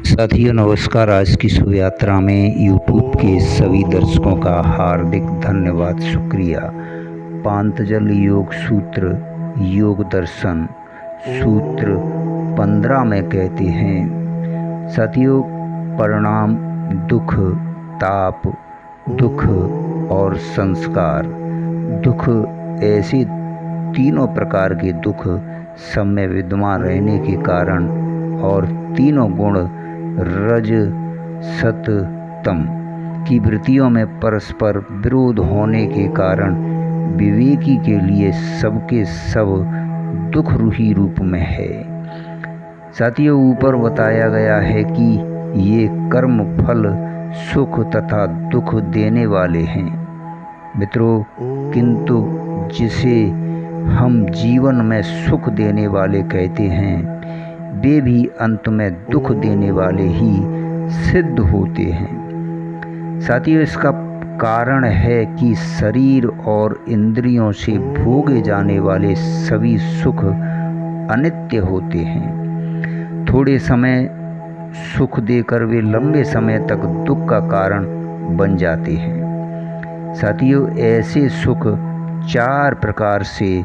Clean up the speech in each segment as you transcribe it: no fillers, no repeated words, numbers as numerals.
साथियों नमस्कार। आज की शुभ यात्रा में यूट्यूब के सभी दर्शकों का हार्दिक धन्यवाद, शुक्रिया। पांतजल योग सूत्र योग दर्शन सूत्र 15 में कहते हैं, साथियों, परिणाम, दुख, ताप, दुख और संस्कार। दुख ऐसे तीनों प्रकार के दुख सब में विद्यमान रहने के कारण और तीनों गुण रज सत तम की वृत्तियों में परस्पर विरोध होने के कारण विवेकी के लिए सबके सब दुख रूही रूप में है। साथियों, ऊपर बताया गया है कि ये कर्म फल सुख तथा दुख देने वाले हैं मित्रों, किंतु जिसे हम जीवन में सुख देने वाले कहते हैं वे भी अंत में दुख देने वाले ही सिद्ध होते हैं। साथियों, इसका कारण है कि शरीर और इंद्रियों से भोगे जाने वाले सभी सुख अनित्य होते हैं। थोड़े समय सुख देकर वे लंबे समय तक दुख का कारण बन जाते हैं। साथियों, ऐसे सुख 4 प्रकार से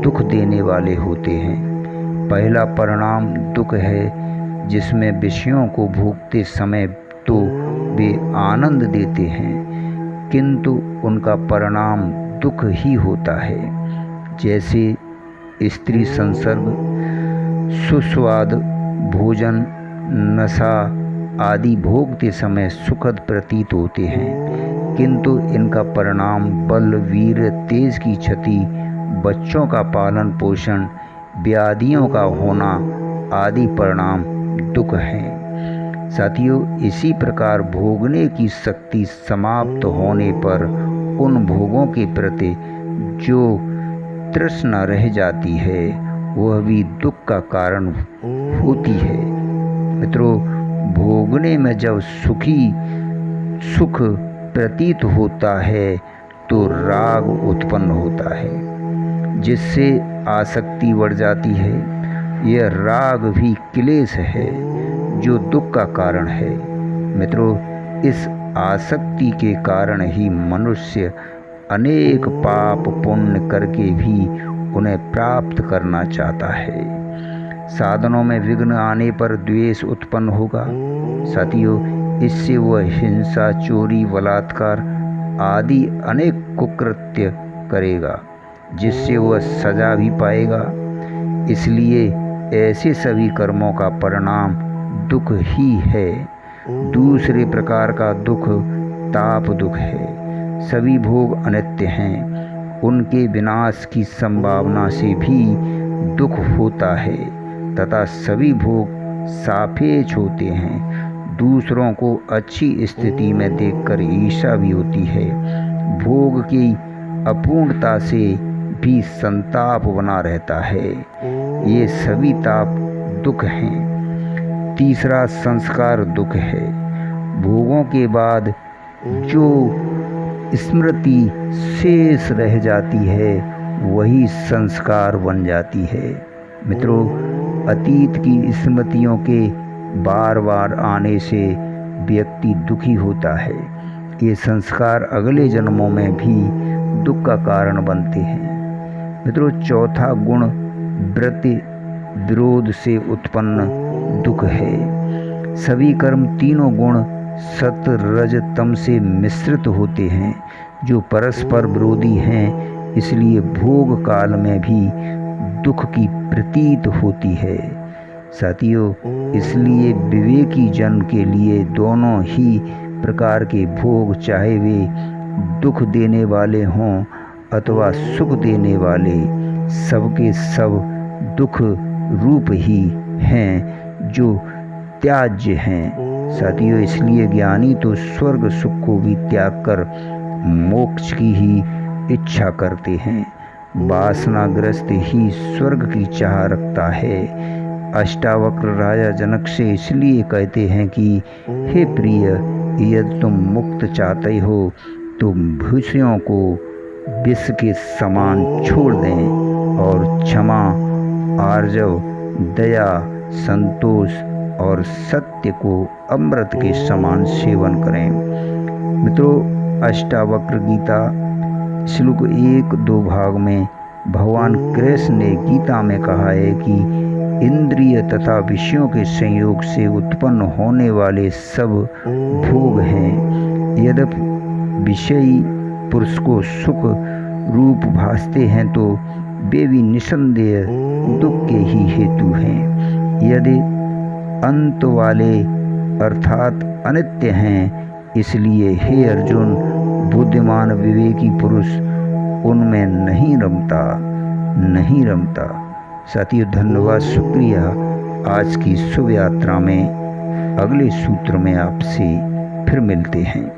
दुख देने वाले होते हैं। पहला परिणाम दुख है, जिसमें विषयों को भोगते समय तो वे आनंद देते हैं, किंतु उनका परिणाम दुख ही होता है। जैसे स्त्री संसर्ग, सुस्वाद भोजन, नशा आदि भोगते समय सुखद प्रतीत होते हैं, किंतु इनका परिणाम बल, वीर, तेज की क्षति, बच्चों का पालन पोषण, व्याधियों का होना आदि परिणाम दुख हैं। साथियों, इसी प्रकार भोगने की शक्ति समाप्त होने पर उन भोगों के प्रति जो तृष्णा रह जाती है वह भी दुख का कारण होती है। मित्रों, भोगने में जब सुख प्रतीत होता है तो राग उत्पन्न होता है, जिससे आसक्ति बढ़ जाती है। यह राग भी क्लेश है जो दुख का कारण है। मित्रों, इस आसक्ति के कारण ही मनुष्य अनेक पाप पुण्य करके भी उन्हें प्राप्त करना चाहता है। साधनों में विघ्न आने पर द्वेष उत्पन्न होगा। साथियों, इससे वह हिंसा, चोरी, बलात्कार आदि अनेक कुकृत्य करेगा, जिससे वह सजा भी पाएगा। इसलिए ऐसे सभी कर्मों का परिणाम दुख ही है। दूसरे प्रकार का दुख ताप दुख है। सभी भोग अनित्य हैं, उनके विनाश की संभावना से भी दुख होता है तथा सभी भोग सापेक्ष होते हैं। दूसरों को अच्छी स्थिति में देखकर ईर्ष्या भी होती है। भोग की अपूर्णता से भी संताप बना रहता है। ये सभी ताप दुख हैं। तीसरा संस्कार दुख है। भोगों के बाद जो स्मृति शेष रह जाती है वही संस्कार बन जाती है। मित्रों, अतीत की स्मृतियों के बार बार आने से व्यक्ति दुखी होता है। ये संस्कार अगले जन्मों में भी दुख का कारण बनते हैं। मित्रों, चौथा गुण वृत्ति विरोध से उत्पन्न दुख है। सभी कर्म तीनों गुण सत रज तम से मिश्रित होते हैं, जो परस्पर विरोधी हैं। इसलिए भोग काल में भी दुख की प्रतीत होती है। साथियों, इसलिए विवेकी जन के लिए दोनों ही प्रकार के भोग, चाहे वे दुख देने वाले हों अथवा सुख देने वाले, सबके सब दुख रूप ही हैं, जो त्याज्य हैं। साथियों, इसलिए ज्ञानी तो स्वर्ग सुख को भी त्याग कर मोक्ष की ही इच्छा करते हैं। वासनाग्रस्त ही स्वर्ग की चाह रखता है। अष्टावक्र राजा जनक से इसलिए कहते हैं कि हे प्रिय, यदि तुम मुक्त चाहते हो तो भूषियों को विष के समान छोड़ दें और क्षमा, आर्जव, दया, संतोष, और सत्य को अमृत के समान सेवन करें। मित्रों, अष्टावक्र गीता श्लोक 1-2 भाग में भगवान कृष्ण ने गीता में कहा है कि इंद्रिय तथा विषयों के संयोग से उत्पन्न होने वाले सब भोग हैं। यद्यपि विषयी पुरुष को सुख रूप भासते हैं तो वे भी निसंदेह दुख के ही हेतु हैं। यदि अंत वाले अर्थात अनित्य हैं, इसलिए हे अर्जुन, बुद्धिमान विवेकी पुरुष उनमें नहीं रमता। साथियों, धन्यवाद, शुक्रिया। आज की शुभ यात्रा में अगले सूत्र में आपसे फिर मिलते हैं।